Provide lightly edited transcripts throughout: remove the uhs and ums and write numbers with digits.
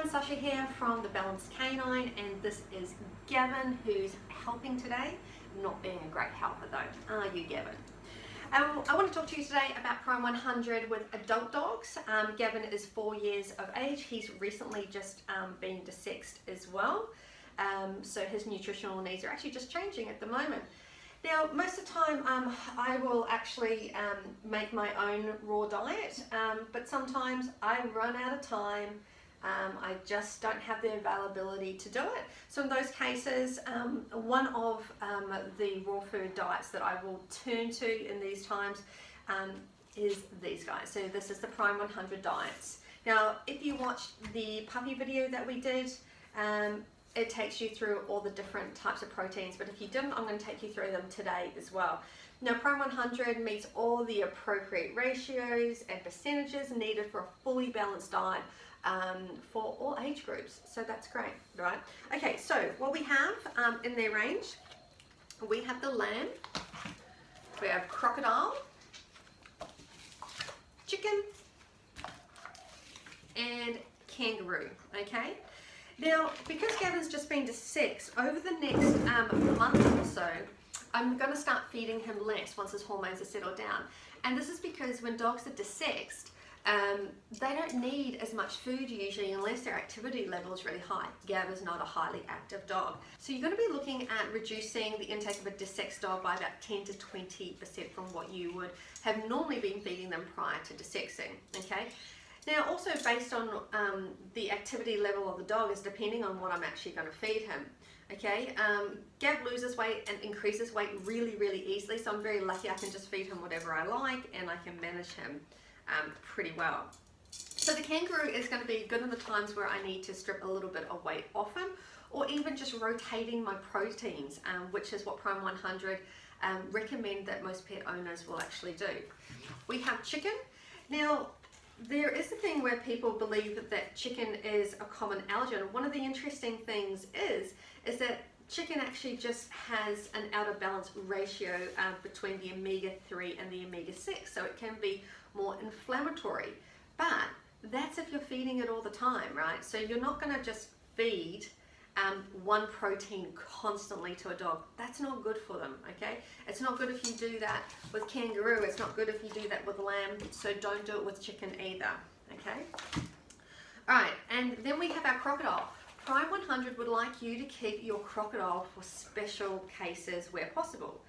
everyone, Sasha here from The Balanced Canine, and this is Gavin, who's helping today. Not being a great helper though, are you, Gavin? I want to talk to you today about Prime100 with adult dogs. Gavin is 4 years of age. He's recently just been desexed as well, so his nutritional needs are actually just changing at the moment. Now, most of the time, I will actually make my own raw diet, but sometimes I run out of time. I just don't have the availability to do it. So in those cases, one of the raw food diets that I will turn to in these times is these guys. So this is the Prime100 diets. Now, if you watched the puppy video that we did, it takes you through all the different types of proteins, but if you didn't, I'm going to take you through them today as well. Now, Prime100 meets all the appropriate ratios and percentages needed for a fully balanced diet for all age groups, so that's great, right? Okay, so what we have in their range, we have the lamb, we have crocodile, chicken, and kangaroo, okay? Now, because Gavin's just been desexed, over the next month or so, I'm going to start feeding him less once his hormones are settled down. And this is because when dogs are desexed, they don't need as much food usually unless their activity level is really high. Gav is not a highly active dog. So you're going to be looking at reducing the intake of a desexed dog by about 10 to 20% from what you would have normally been feeding them prior to desexing, okay? Now, also based on the activity level of the dog is depending on what I'm actually going to feed him. Okay, Gav loses weight and increases weight really, really easily, so I'm very lucky I can just feed him whatever I like and I can manage him pretty well. So the kangaroo is going to be good in the times where I need to strip a little bit of weight off him, or even just rotating my proteins, which is what Prime100 recommend that most pet owners will actually do. We have chicken. Now, there is a thing where people believe that chicken is a common allergen. One of the interesting things is that chicken actually just has an out of balance ratio between the omega-3 and the omega-6, so it can be more inflammatory. But that's if you're feeding it all the time, right? So you're not going to just feed one protein constantly to a dog. That's not good for them, okay? It's not good if you do that with kangaroo. It's not good if you do that with lamb, so don't do it with chicken either, okay? All right, and then we have our crocodile. Prime100 would like you to keep your crocodile for special cases where possible.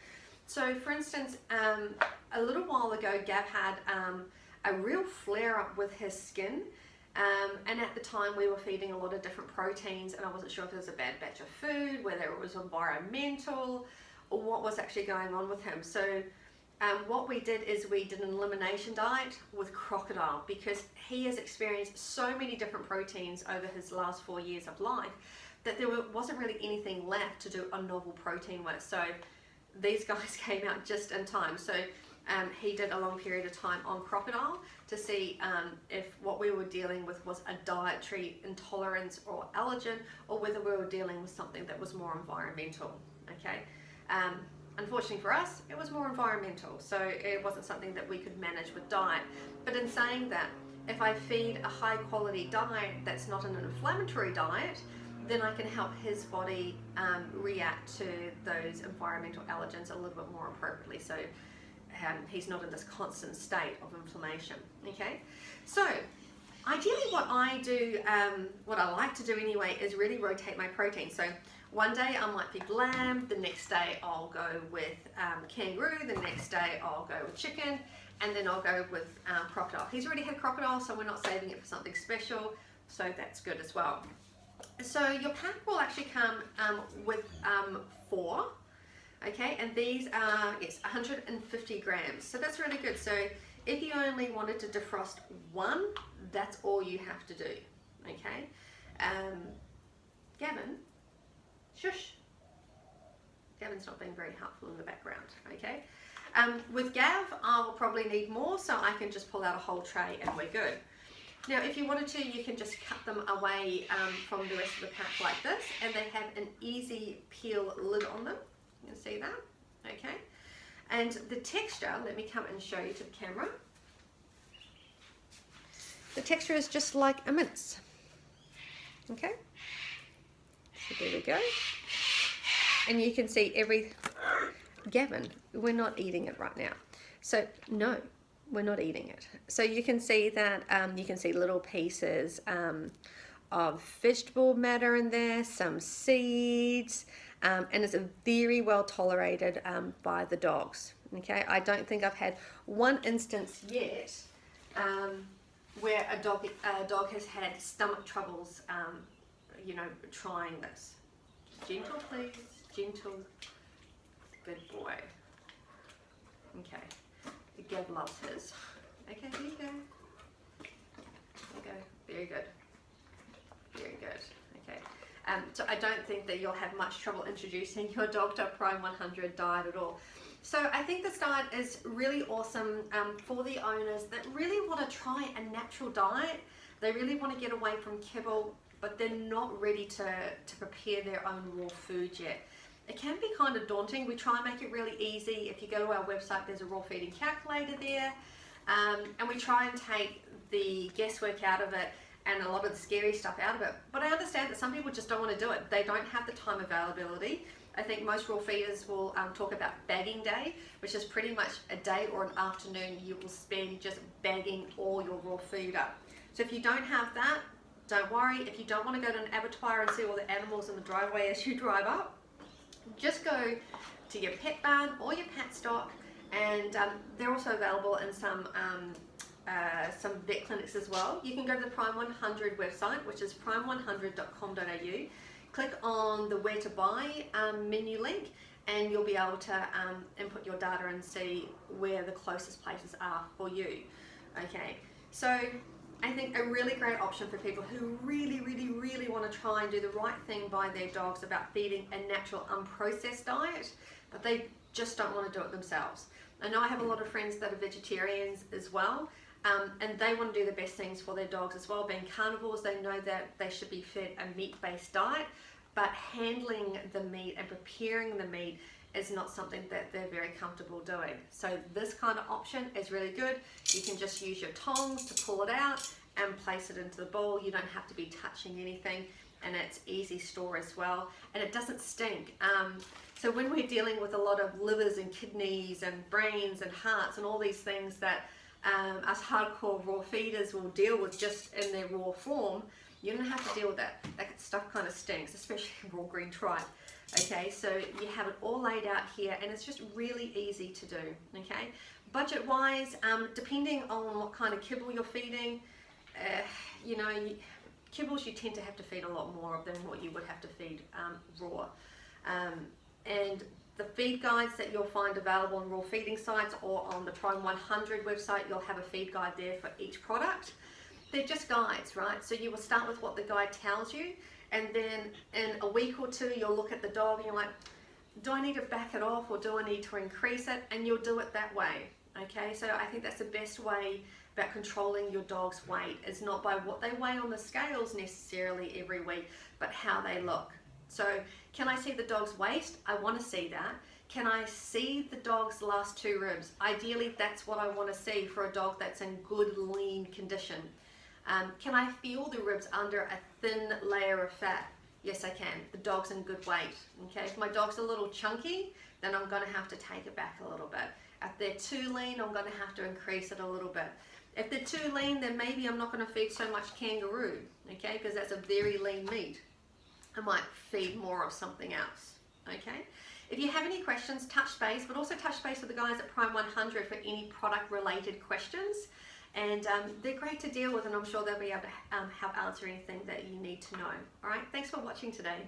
So for instance, a little while ago, Gav had a real flare-up with his skin. And at the time we were feeding a lot of different proteins and I wasn't sure if it was a bad batch of food, whether it was environmental, or what was actually going on with him. So what we did is we did an elimination diet with crocodile because he has experienced so many different proteins over his last 4 years of life that there wasn't really anything left to do a novel protein with. So these guys came out just in time. So he did a long period of time on crocodile to see if what we were dealing with was a dietary intolerance or allergen, or whether we were dealing with something that was more environmental, okay? Unfortunately for us, it was more environmental, so it wasn't something that we could manage with diet. But in saying that, if I feed a high quality diet that's not an inflammatory diet, then I can help his body react to those environmental allergens a little bit more appropriately. So he's not in this constant state of inflammation, okay? So ideally what I do, what I like to do anyway, is really rotate my protein. So one day I might feed lamb, the next day I'll go with kangaroo, the next day I'll go with chicken, and then I'll go with crocodile. He's already had crocodile, so we're not saving it for something special, so that's good as well. So your pack will actually come with 4. Okay, and these are, yes, 150 grams. So that's really good. So if you only wanted to defrost one, that's all you have to do. Okay. Gavin, shush. Gavin's not being very helpful in the background. Okay. With Gav, I'll probably need more, so I can just pull out a whole tray and we're good. Now, if you wanted to, you can just cut them away from the rest of the pack like this, and they have an easy peel lid on them. You can see that, okay? And the texture, let me come and show you to the camera. The texture is just like a mince. Okay, so there we go. And you can see Gavin, we're not eating it right now. So no, we're not eating it. So you can see that, you can see little pieces of vegetable matter in there, some seeds, and it's very well tolerated by the dogs. Okay, I don't think I've had one instance yet where a dog has had stomach troubles, you know, trying this. Gentle, please, gentle, good boy. Okay, Gav loves his. Okay, here you go. There you go, very good. Very good. Okay. So I don't think that you'll have much trouble introducing your dog to a Prime 100 diet at all. So I think this diet is really awesome for the owners that really want to try a natural diet. They really want to get away from kibble, but they're not ready to prepare their own raw food yet. It can be kind of daunting. We try and make it really easy. If you go to our website, there's a raw feeding calculator there, and we try and take the guesswork out of it and a lot of the scary stuff out of it. But I understand that some people just don't want to do it. They don't have the time availability. I think most raw feeders will talk about bagging day, which is pretty much a day or an afternoon you will spend just bagging all your raw food up. So if you don't have that, don't worry. If you don't want to go to an abattoir and see all the animals in the driveway as you drive up, just go to your pet barn or your pet stock, and they're also available in some vet clinics as well. You can go to the Prime100 website, which is prime100.com.au. Click on the where to buy menu link, and you'll be able to input your data and see where the closest places are for you. Okay, so I think a really great option for people who really want to try and do the right thing by their dogs about feeding a natural unprocessed diet, but they just don't want to do it themselves. I know I have a lot of friends that are vegetarians as well, and they want to do the best things for their dogs as well. Being carnivores, they know that they should be fed a meat-based diet, but handling the meat and preparing the meat is not something that they're very comfortable doing. So this kind of option is really good. You can just use your tongs to pull it out and place it into the bowl. You don't have to be touching anything, and it's easy store as well, and it doesn't stink. So when we're dealing with a lot of livers and kidneys and brains and hearts and all these things that us hardcore raw feeders will deal with just in their raw form, you don't have to deal with that. That stuff kind of stinks, especially raw green tripe. Okay, so you have it all laid out here, and it's just really easy to do. Okay, budget wise, depending on what kind of kibble you're feeding, you know, kibbles you tend to have to feed a lot more of than what you would have to feed raw. And the feed guides that you'll find available on raw feeding sites or on the Prime100 website, you'll have a feed guide there for each product. They're just guides, right? So you will start with what the guide tells you, and then in a week or two you'll look at the dog and you're like, do I need to back it off or do I need to increase it? And you'll do it that way. Okay, so I think that's the best way about controlling your dog's weight, is not by what they weigh on the scales necessarily every week, but how they look. So can I see the dog's waist? I want to see that. Can I see the dog's last 2 ribs? Ideally, that's what I want to see for a dog that's in good lean condition. Can I feel the ribs under a thin layer of fat? Yes, I can. The dog's in good weight. Okay, if my dog's a little chunky, then I'm going to have to take it back a little bit. If they're too lean, I'm going to have to increase it a little bit. If they're too lean, then maybe I'm not going to feed so much kangaroo, okay, because that's a very lean meat. I might feed more of something else, okay? If you have any questions, touch base, but also touch base with the guys at Prime100 for any product-related questions. And they're great to deal with, and I'm sure they'll be able to help answer anything that you need to know. All right, thanks for watching today.